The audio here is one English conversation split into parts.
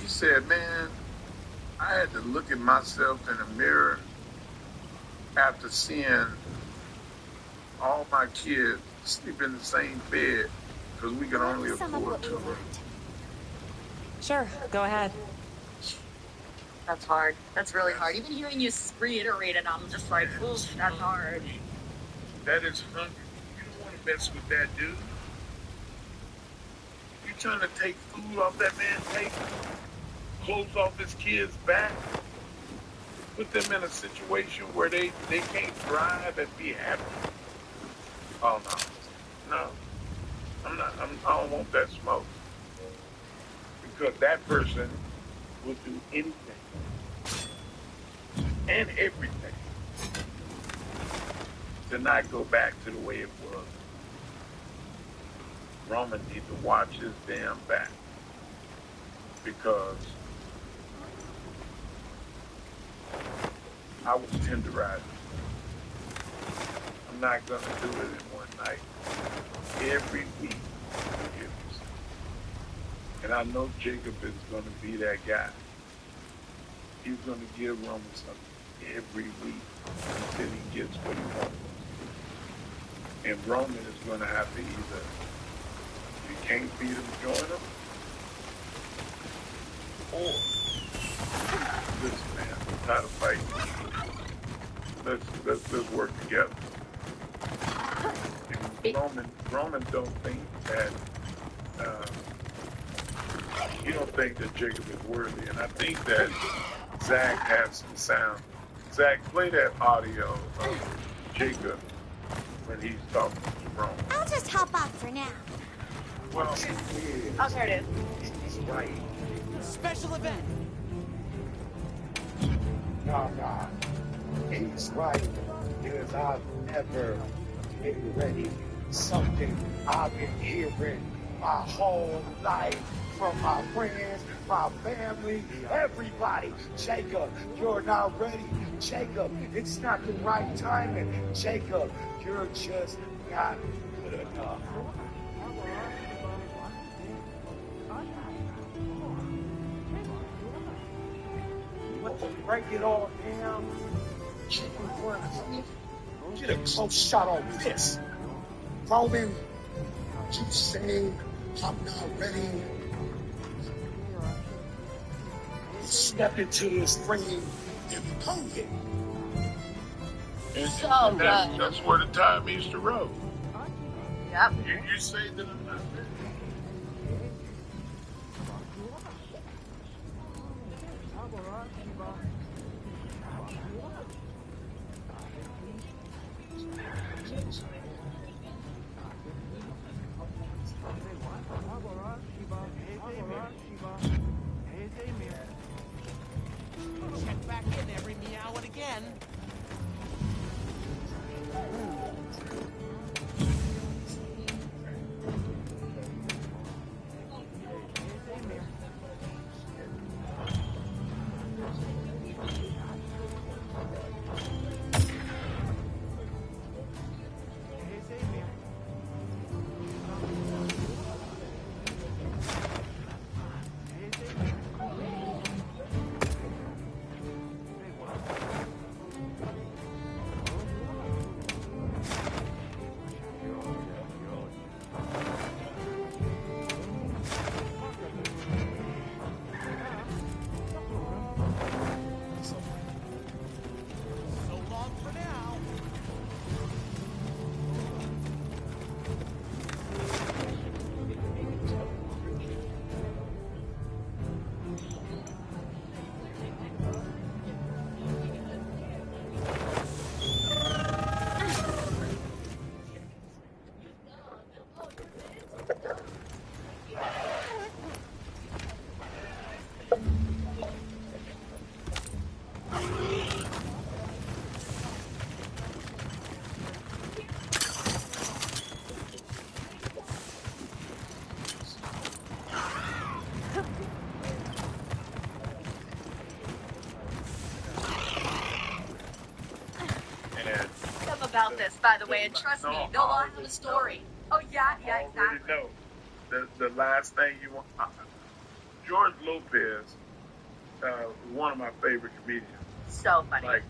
He said, man, I had to look at myself in the mirror after seeing all my kids sleep in the same bed because we can only afford two rooms. Sure, go ahead. That's hard. That's really hard. Even hearing you reiterate it, I'm just like, oof, that's hard. That is hungry. You don't want to mess with that dude. You trying to take food off that man's table, clothes off his kid's back, put them in a situation where they can't thrive and be happy. Oh no, I don't want that smoke, because that person will do anything and everything to not go back to the way it was. Roman needs to watch his damn back, because I was tenderizing. I'm not gonna do it in one night. Every week. And I know Jacob is gonna be that guy. He's gonna give Roman something every week until he gets what he wants. And Roman is gonna have to either, if he can't feed him, join him, or, listen man, I'm tired of fighting. Let's work together. And Roman don't think that he don't think that Jacob is worthy, and I think that Zach has some sound. Zach, play that audio of Jacob when he's talking to Roman. I'll just hop off for now. Well, oh, there it is. He's right. Special event. Nah. He's right. Because I've never been ready. Something I've been hearing my whole life from my friends, my family, everybody. Jacob, you're not ready. Jacob, it's not the right timing. Jacob, you're just not good enough. Let's break it all down. Get a close shot on this. Roman, you say I'm not ready. Step into this ring and prove it. So good. That's where the tie meets the road. Yep. You say that I'm not ready. Check back in every meow and again. About this, by the way, and trust me, they'll all have a story. Oh yeah, exactly. No, the last thing you want, George Lopez, one of my favorite comedians. So funny. Like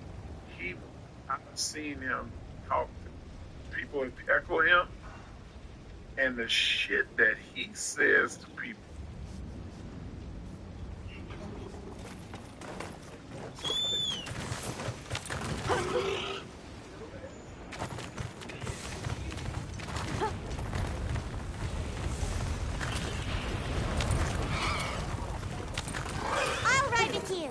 I've seen him talk to people and echo him, and the shit that he says to people. I'll ride with you.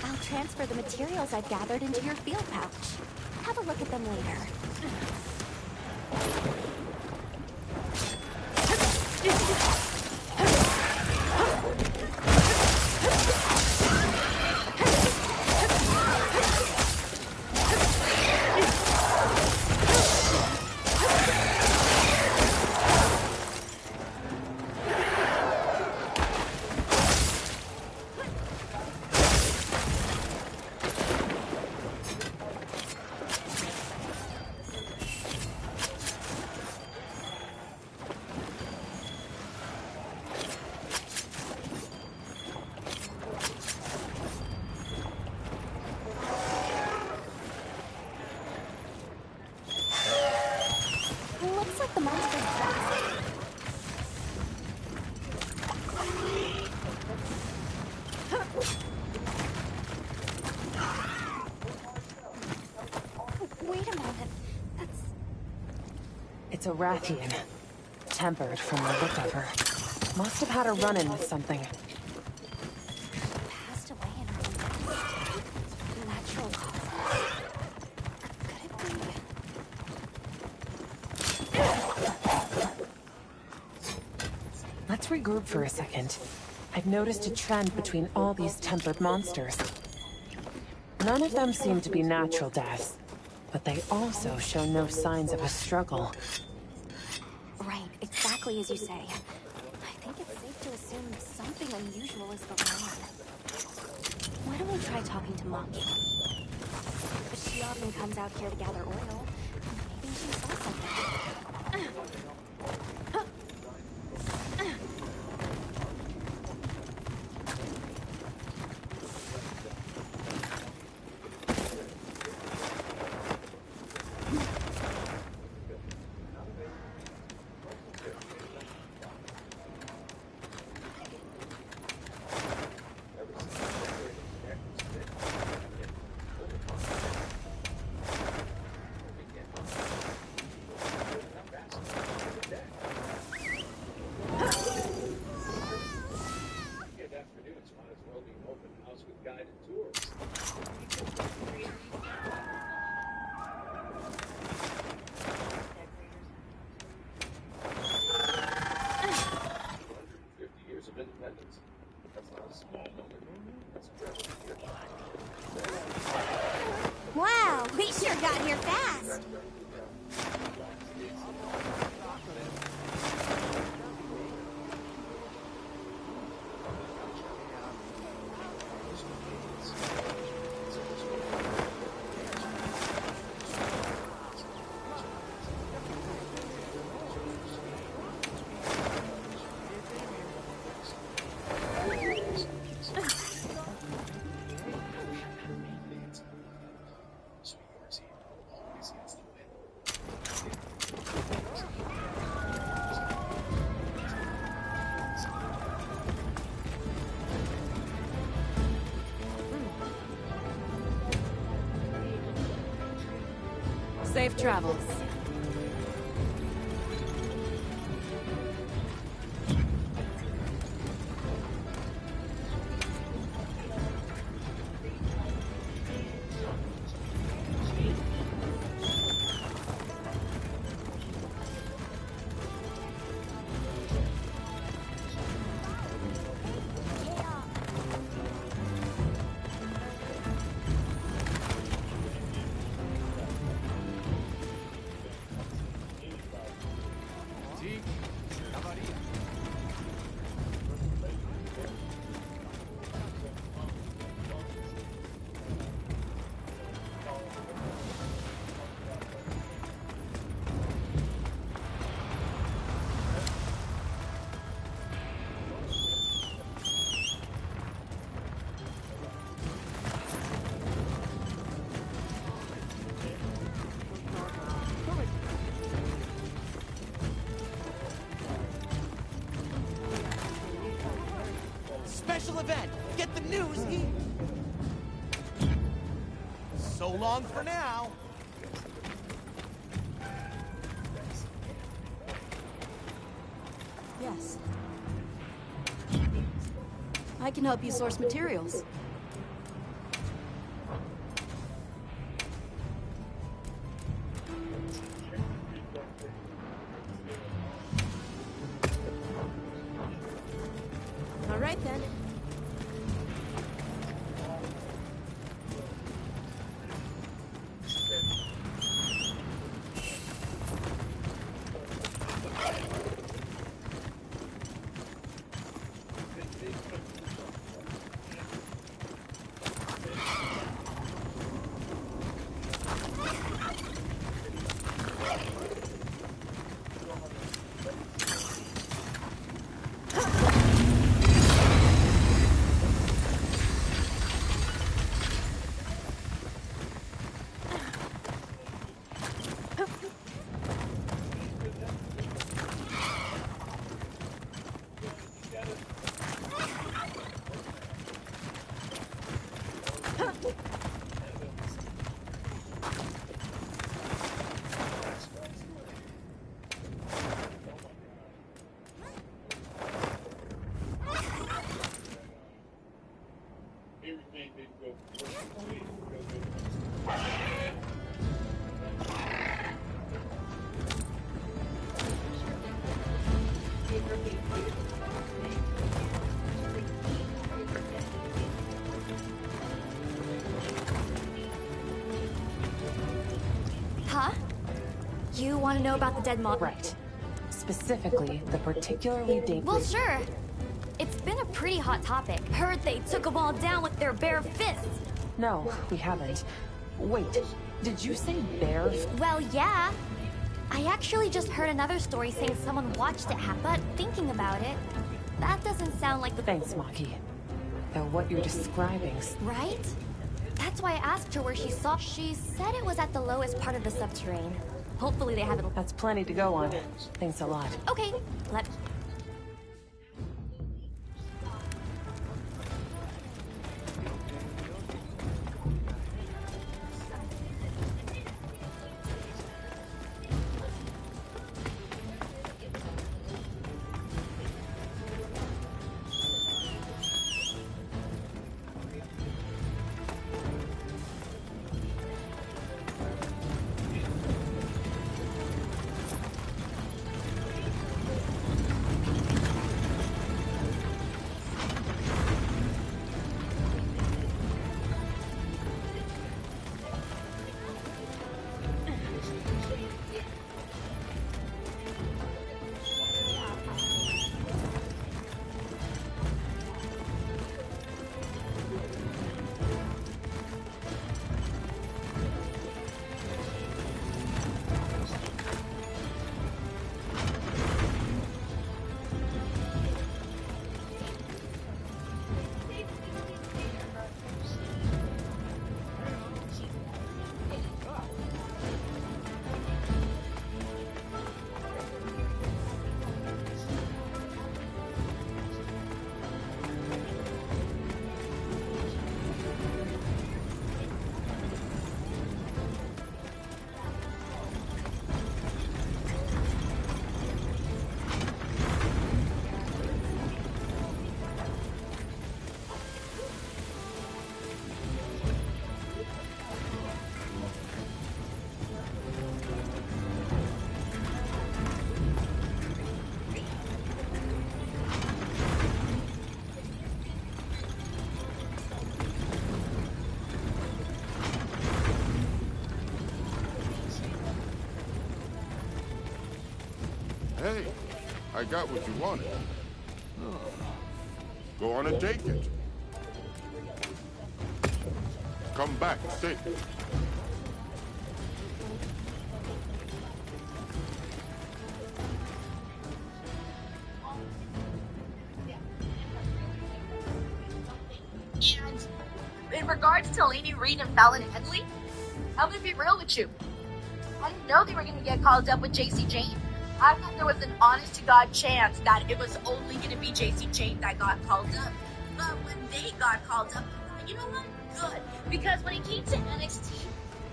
I'll transfer the materials I've gathered into your field pouch. Have a look at them later. Looks like the monster's fast. Wait a moment. That's... It's a Rathian. Tempered from the look of her. Must have had a run-in with something. passed away in her nest. Natural causes. Could it be... Let's regroup for a second. I've noticed a trend between all these tempered monsters. None of them seem to be natural deaths, but they also show no signs of a struggle. Right, exactly as you say. I think it's safe to assume something unusual is going on. Why don't we try talking to Maki? She often comes out here to gather oil. Maybe she saw something. Wow, we sure got here fast. Safe travels. Special event! Get the news here! So long for now. Yes. I can help you source materials. All right then. Huh? You want to know about the dead mob? Right. Specifically, the particularly dangerous... Well, sure. It's been a pretty hot topic. Heard they took them all down with their bare fists. No, we haven't. Wait, did you say bear? Well, yeah. I actually just heard another story saying someone watched it happen, but thinking about it, that doesn't sound like the... Thanks, Maki. Though what you're describing... Right? That's why I asked her where she saw... She said it was at the lowest part of the subterrane. Hopefully they haven't... That's plenty to go on. Thanks a lot. Okay, let... Hey, I got what you wanted. Oh. Go on and take it. Come back safe. And in regards to Lainey Reed and Fallon Henley, I'm gonna be real with you. I didn't know they were gonna get called up with JC Jane. I thought there was an honest to God chance that it was only gonna be JC Jane that got called up. But when they got called up, I thought, you know what? Good. Because when it came to NXT,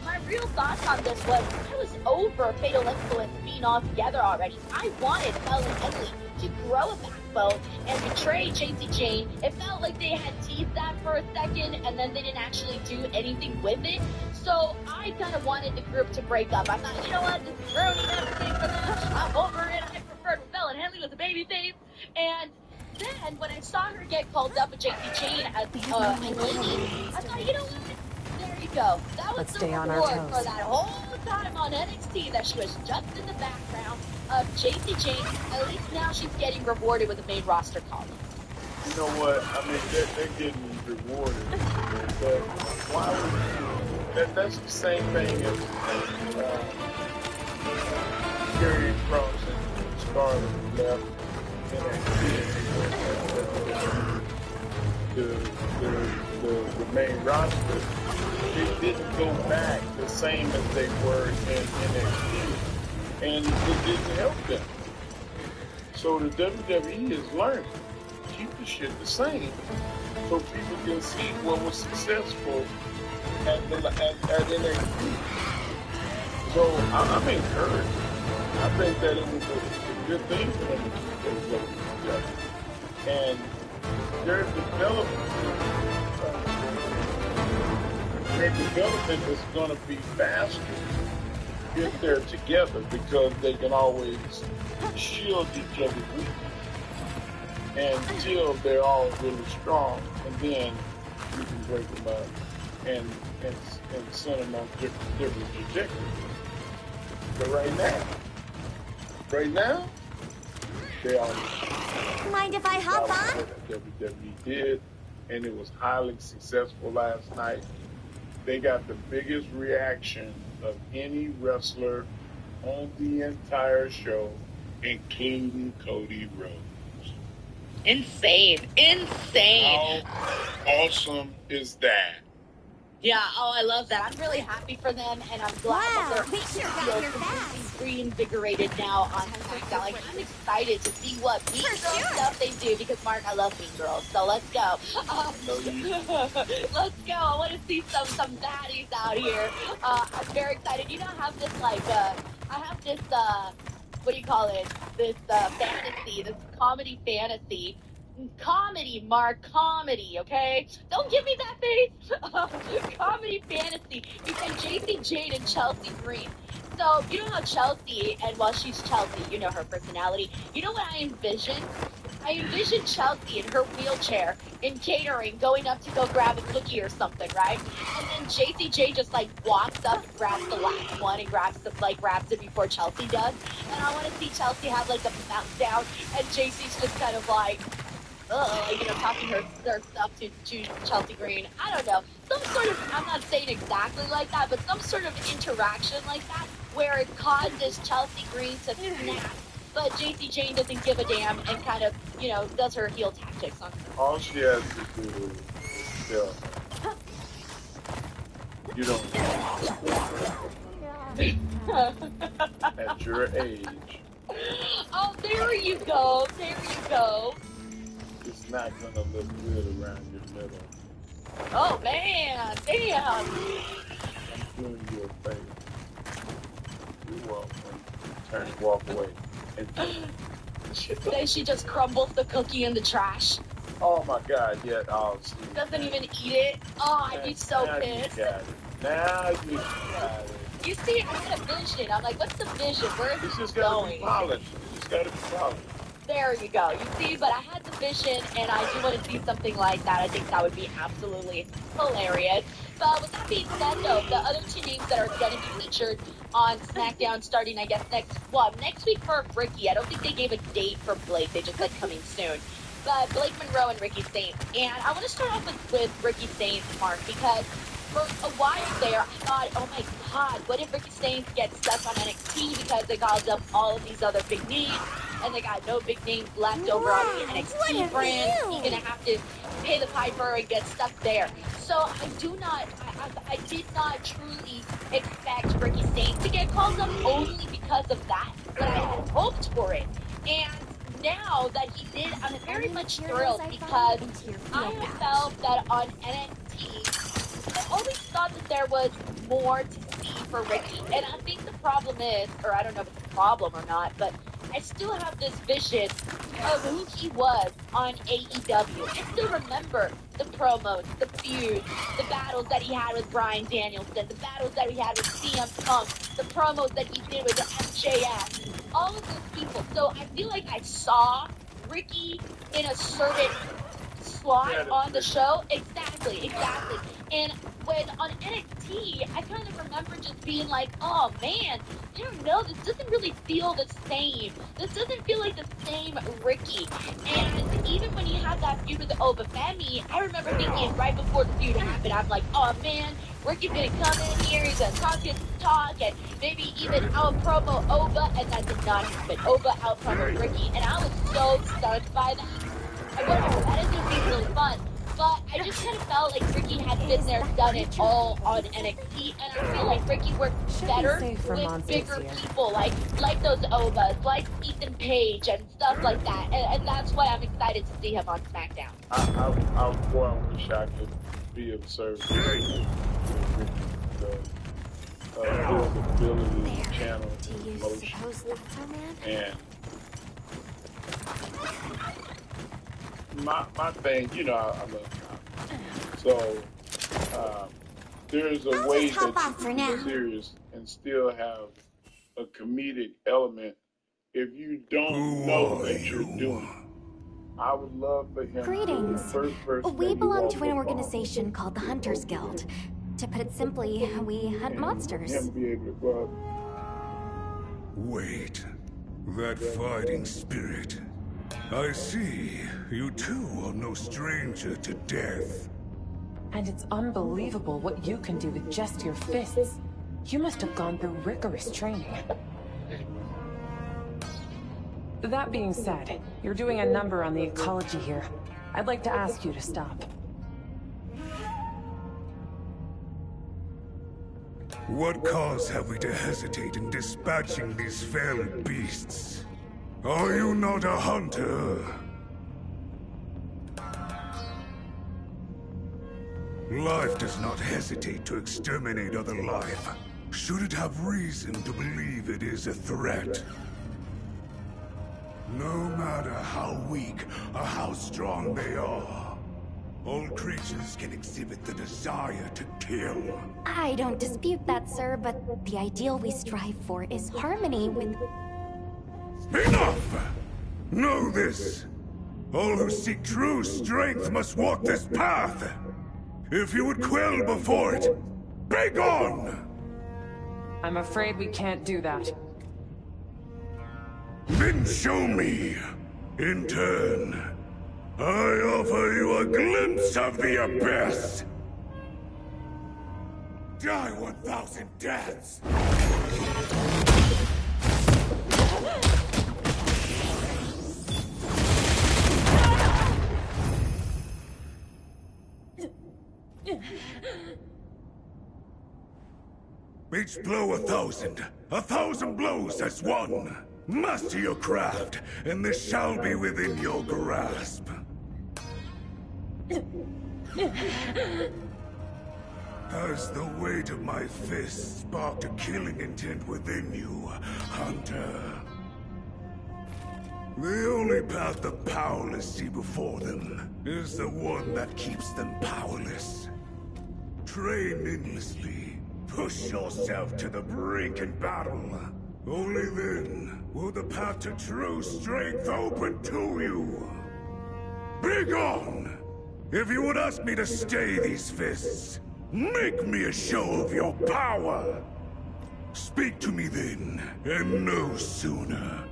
my real thoughts on this was I was over Fatal Influence being all together already. I wanted Fallon Henley to grow a backbone and betray JC Jane. It felt like they had teased that for a second and then they didn't actually do anything with it. So I kind of wanted the group to break up. I thought, you know what, this is ruining everything for them. I'm over it. I preferred when Fallon Henley was a babyface. And then when I saw her get called up with JC Jane as and Lainey, I thought, you know what? There you go. That was the reward for that whole time on NXT that she was just in the background of JC Jane. At least now she's getting rewarded with a main roster call. You know what? I mean, they're getting rewarded. But why would that's the same thing as Carrie Cross and Scarlett left the main roster. They didn't go back the same as they were in NXT, and it didn't help them. So the WWE is learning. Keep the shit the same, so people can see what was successful at NXT. So I'm encouraged. I think that it was a good thing for them to keep those levels together. And their development is going to be faster if they're together because they can always shield each other's weakness until they're all really strong, and then you can break them up and send them on different trajectories. But right now, they all Mind if I hop on? WWE did, and it was highly successful last night. They got the biggest reaction of any wrestler on the entire show, including Cody Rhodes. Insane. How awesome is that? Yeah, oh, I love that. I'm really happy for them, and I'm glad that we sure got here fast. Completely reinvigorated now on SmackDown. Like, I'm excited to see what Mean Girls stuff they do, because, Mark, I love Mean Girls, so let's go. Let's go. I want to see some baddies out here. I'm very excited. You know, I have this, what do you call it? This fantasy, this comedy fantasy. Comedy, Mark, comedy, okay? Don't give me that face. Comedy fantasy between JC Jane and Chelsea Green. So, you know how Chelsea, and while she's Chelsea, you know her personality. You know what I envision? I envision Chelsea in her wheelchair in catering going up to go grab a cookie or something, right? And then JC Jane just like walks up and grabs the last one and grabs it before Chelsea does. And I want to see Chelsea have like a meltdown and JC's just kind of like, talking her stuff to Chelsea Green. I don't know. Some sort of, I'm not saying exactly like that, but some sort of interaction like that where it causes Chelsea Green to snap, but JC Jane doesn't give a damn and kind of, does her heel tactics on her. All she has to do is tell her, you don't at your age. Oh, there you go. It's not gonna look good around your middle. Oh man, damn! I'm doing you a favor. You're welcome. Turn and walk away. Then she just crumbles the cookie in the trash. Oh my God! Yeah. Oh, see. Doesn't even eat it. Oh, I'd be so pissed. Now you got it. You see, I had a vision. I'm like, what's the vision? Where is this going? You just gotta be polished. There you go. You see, but I had the vision, and I do want to see something like that. I think that would be absolutely hilarious. But But with that being said, though, the other two names that are going to be featured on SmackDown starting, I guess, next week for Ricky. I don't think they gave a date for Blake. They just said coming soon. But Blake Monroe and Ricky Saints. And I want to start off with Ricky Saints, Mark, because for a while there, I thought, oh my God, what if Ricky Saints gets stuck on NXT because they called up all of these other big names, and they got no big names left over on the NXT brand? He's gonna have to pay the piper and get stuck there. So I did not truly expect Ricky Saints to get called up only because of that, but I had hoped for it. And now that he did, I'm very much thrilled because I felt that on NXT, I always thought that there was more to see for Ricky. And I think the problem is, or I don't know if it's a problem or not, but I still have this vision of who he was on AEW. I still remember the promos, the feuds, the battles that he had with Bryan Danielson, the battles that he had with CM Punk, the promos that he did with the MJF, all of those people. So I feel like I saw Ricky in a certain slot on the show. Exactly. And when on NXT, I kind of remember just being like, oh man, I don't know, this doesn't really feel the same. This doesn't feel like the same Ricky. And even when he had that feud with Obafemi, I remember thinking right before the feud happened, I'm like, oh man, Ricky's gonna come in here, he's gonna talk his talk, and maybe even out-promo Oba, and that did not happen. Oba out-promo Ricky, and I was so stunned by that. I wonder, that is gonna be really fun. But I just kind of felt like Ricky had been there, done it all on NXT, and I feel like Ricky works better with bigger people, like those Ovas, like Ethan Page and stuff like that, and that's why I'm excited to see him on SmackDown. I wish I could be of service to Ricky, the ability to channel emotion, and my thing, you know, I love comedy. So there's a way that you can be serious and still have a comedic element if you don't know that you're doing. I would love for him. Greetings. The first person We belong to an organization called the Hunters Guild. To put it simply, we hunt monsters. Him be able to go up. Wait, that fighting spirit. I see. You too are no stranger to death. And it's unbelievable what you can do with just your fists. You must have gone through rigorous training. That being said, you're doing a number on the ecology here. I'd like to ask you to stop. What cause have we to hesitate in dispatching these fell beasts? Are you not a hunter? Life does not hesitate to exterminate other life, should it have reason to believe it is a threat. No matter how weak or how strong they are, all creatures can exhibit the desire to kill. I don't dispute that, sir, but the ideal we strive for is harmony with... Enough! Know this! All who seek true strength must walk this path! If you would quail before it, begone! I'm afraid we can't do that. Then show me. In turn, I offer you a glimpse of the abyss! Die 1,000 deaths! Each blow 1,000. 1,000 blows as one. Master your craft, and this shall be within your grasp. Has the weight of my fist sparked a killing intent within you, Hunter? The only path the powerless see before them is the one that keeps them powerless. Train endlessly. Push yourself to the brink in battle. Only then will the path to true strength open to you. Begone! If you would ask me to stay these fists, Make me a show of your power! Speak to me then, and no sooner.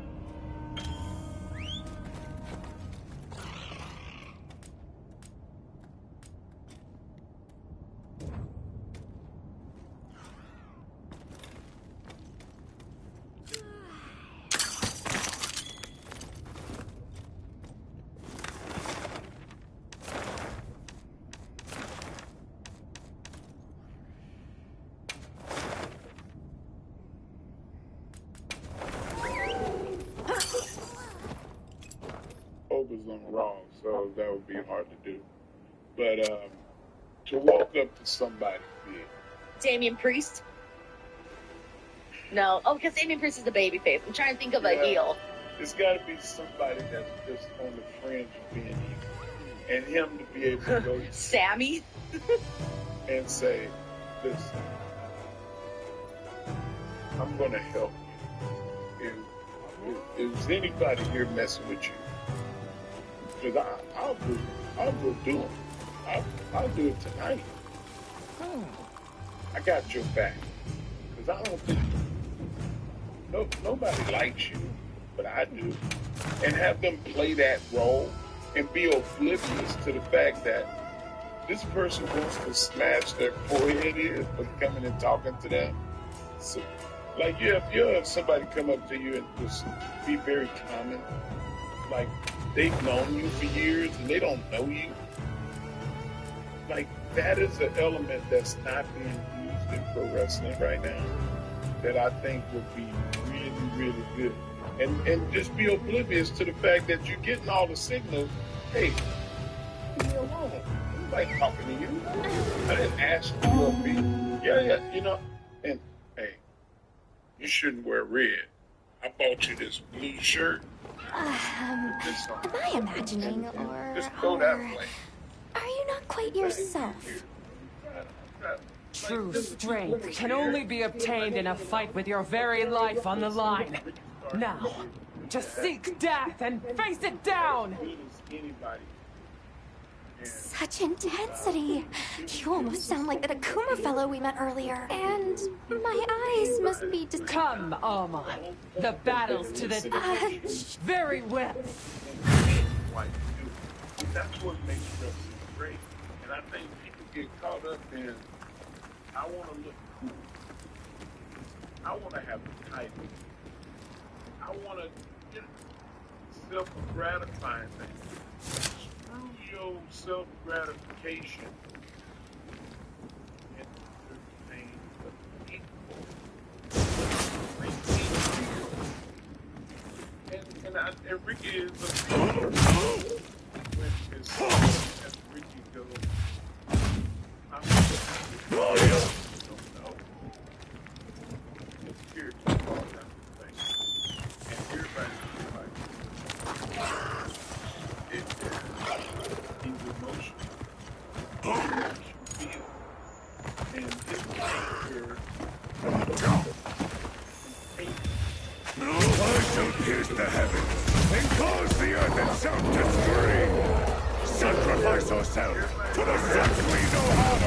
Focus on the wrong, so that would be hard to do. But to walk up to somebody big. Damian Priest? No. Oh, because Damian Priest is the baby face. I'm trying to think of a heel. It's got to be somebody that's just on the fringe of being evil. And him to be able to go Sammy? and say, listen, I'm going to help you. Is anybody here messing with you? Because I'll go do it. I'll do it tonight. I got your back. Because I don't think nobody likes you, but I do. And have them play that role and be oblivious to the fact that this person wants to smash their forehead in for coming and talking to them. So, like, you have somebody come up to you and just be very common, like they've known you for years and they don't know you. Like, that is an element that's not being used in pro wrestling right now that I think would be really, really good. And just be oblivious to the fact that you're getting all the signals. Hey, leave me alone. Nobody talking to you. I didn't ask you to be. Yeah, you know. And hey, you shouldn't wear red. I bought you this blue shirt. Am I imagining, or... Just go that way. Are you not quite yourself? True strength can only be obtained in a fight with your very life on the line. Now, to seek death and face it down! Such intensity! You almost sound like that Akuma fellow we met earlier. And my eyes must be Come, Alma. The battle's to the very width. That's what makes wrestling great. And I think people get caught up in, I want to look cool. I want to have a title. I want to get self-gratifying things. Screw your self-gratification and the things of people. And Ricky is a when as Ricky goes, I'm don't know. It's here to all that thing. And everybody's like, he's emotional. You feel. And it's anger. I shall pierce the heavens and cause the earth itself to scream! Sacrifice yourself to the sex we know how!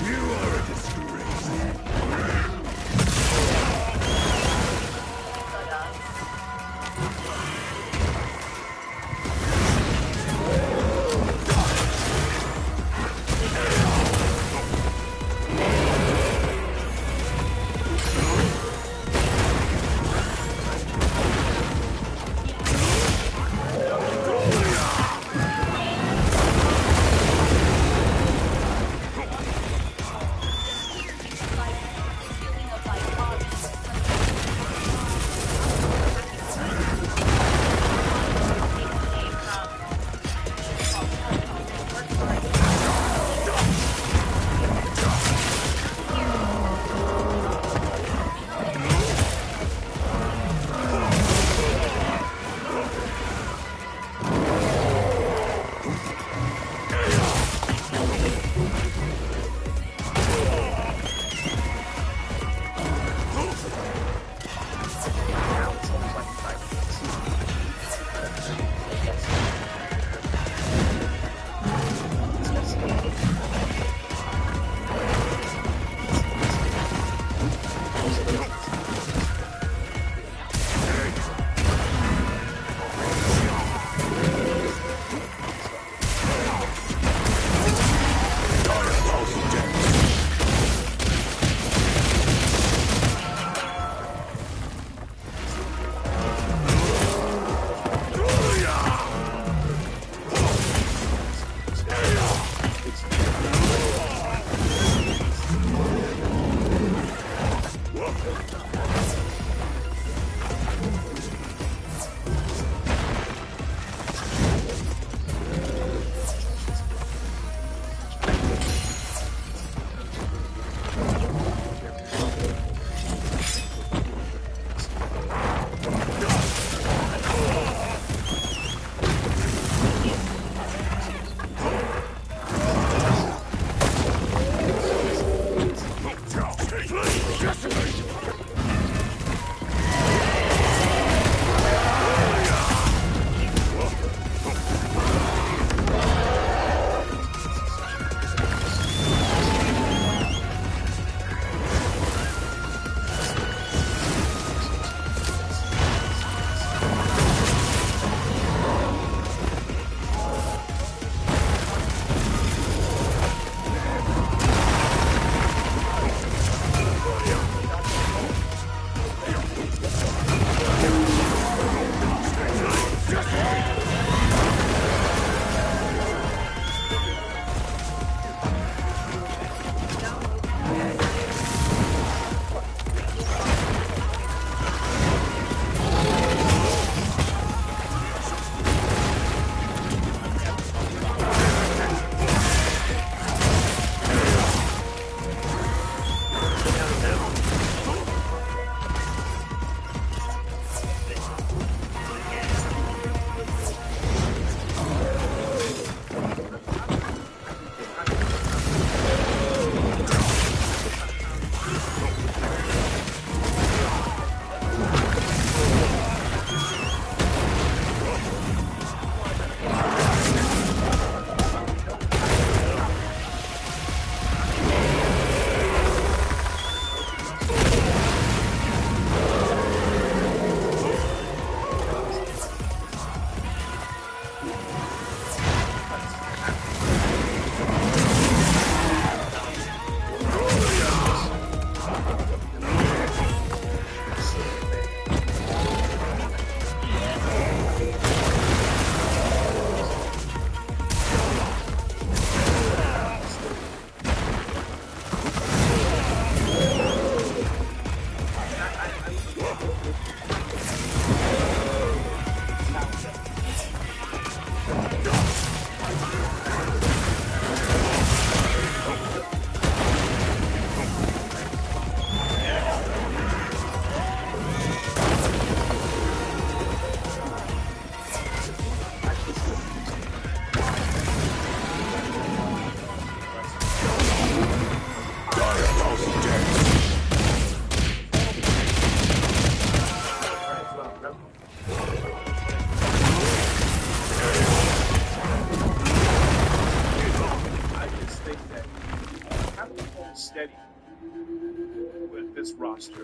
You are a disgrace. steady with this roster.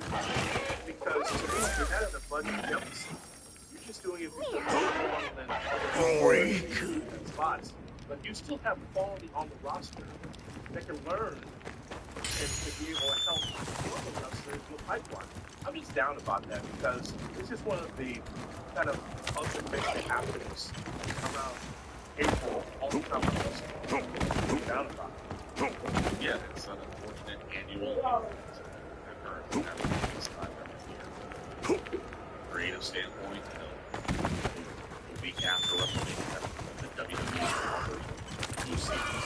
Because to me, you're not in a budget deficit. You're just doing it because you're more than spots. But you still have quality on the roster that can learn and to be able to help other wrestlers with pipeline. I'm just down about that because it's just one of the kind of other things that happens around April all the time. I'm down about it. Yeah, it's an unfortunate annual occurrence happening this time every year. Creative standpoint, the week after WrestleMania, the WWE offers 2 seasons.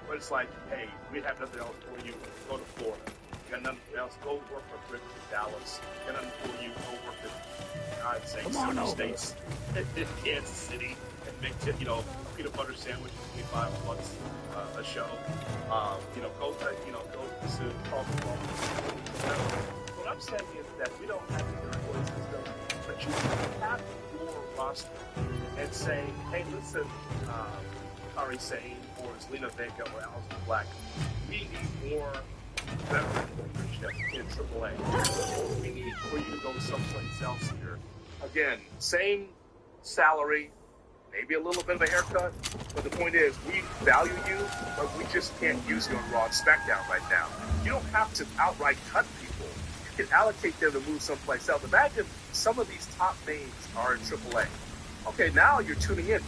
But it's like, hey, we have nothing else for you. Go to Florida. You got nothing else. Go work for Britain in Dallas. You got nothing for you. Go work in, I'd say, some states in Kansas City and make a peanut butter sandwich for $25 a show. Go to Carlton. What I'm saying is that we don't have to do a system, but you have your roster and say, hey, listen, Kairi Sane, or Zelina Vega, or Aleister Black, we need more veteran leadership in AAA. We need for you to go someplace else here. Again, same salary, maybe a little bit of a haircut, but the point is, we value you, but we just can't use you on Raw and SmackDown right now. You don't have to outright cut people. You can allocate them to move someplace else. Imagine some of these top names are in AAA. Okay, now you're tuning in.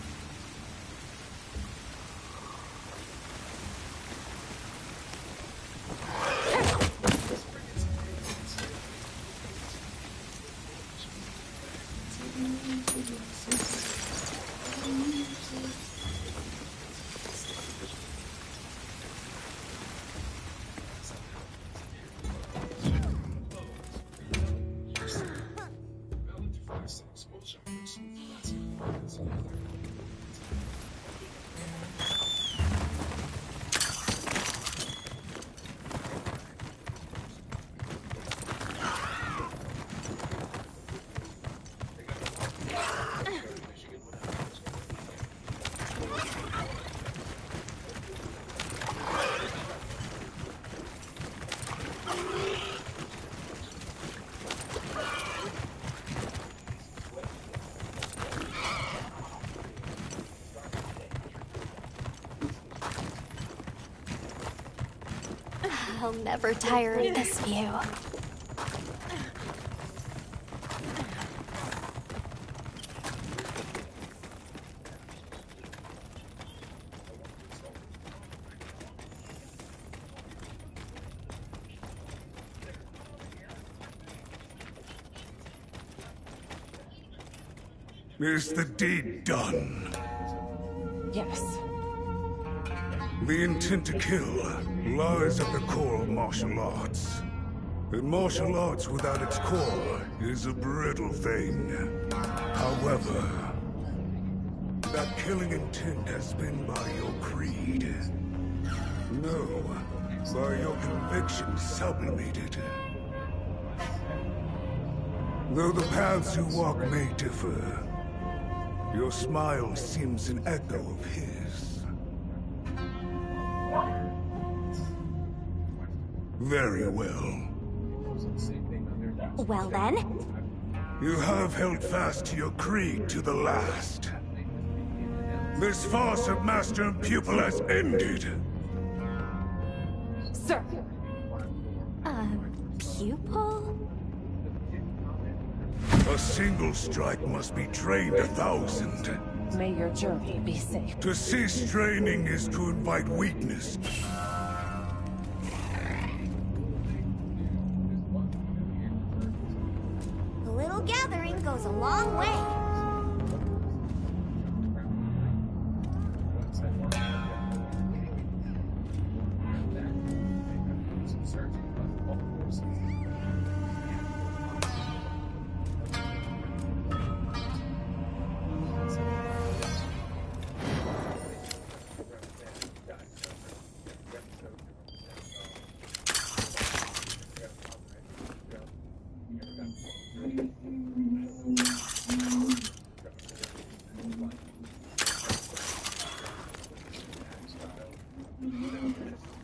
I'll never tire of this view. Is the deed done? Yes. The intent to kill lies at the core of martial arts. And martial arts without its core is a brittle thing. However, that killing intent has been by your creed. No, by your convictions sublimated. Though the paths you walk may differ, your smile seems an echo of his. Very well. Well then? You have held fast to your creed to the last. This farce of master and pupil has ended. Sir! Pupil? A single strike must be trained 1,000. May your journey be safe. To cease training is to invite weakness. A little gathering goes a long way.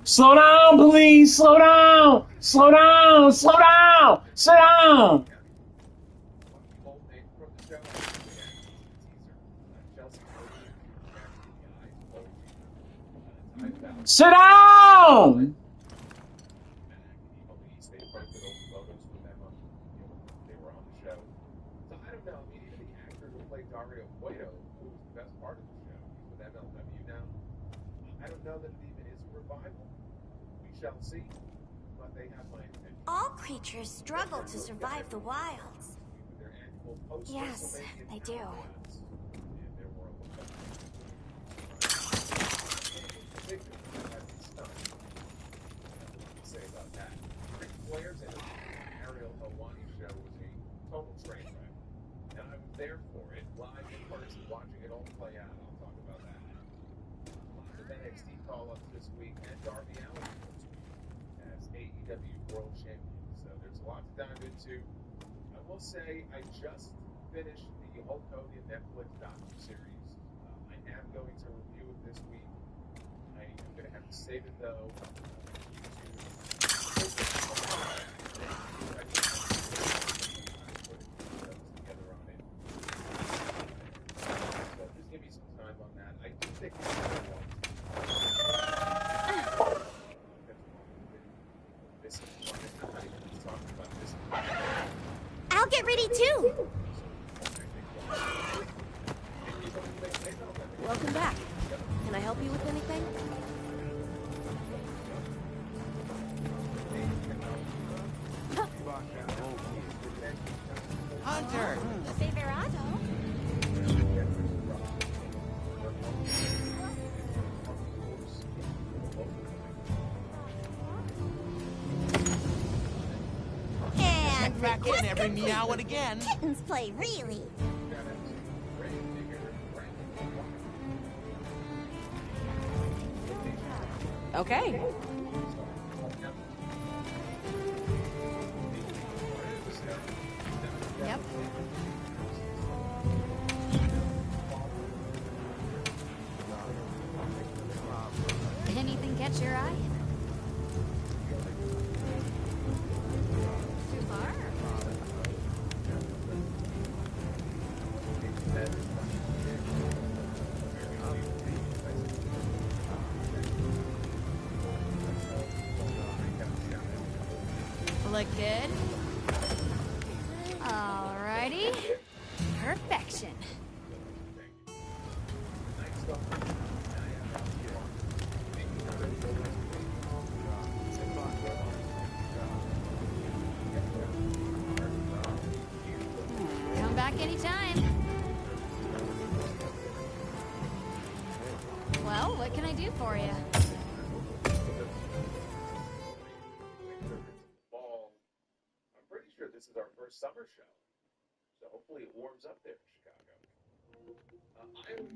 Slow down, please. Slow down. Slow down. Slow down. Sit down. Sit down. All creatures struggle to survive the wilds. Yes, they do. There for it, live in person, watching it all play out. I'll talk about that. Lots of NXT call-ups this week, and Darby Allin as AEW World Champion. So there's a lot to dive into. I will say I just finished the Hulk Hogan Netflix docu-series. I am going to review it this week. I am going to have to save it though. I'll get ready too. Welcome back. Can I help you with anything? Hunter! And Back in every meow and again. Kittens play really. Okay. Yep. Anything catch your eye? Too far? look good. Alrighty. Perfection. Come back anytime. Well, what can I do for you? Fall. I'm pretty sure this is our first summer show. So hopefully it warms up there in Chicago.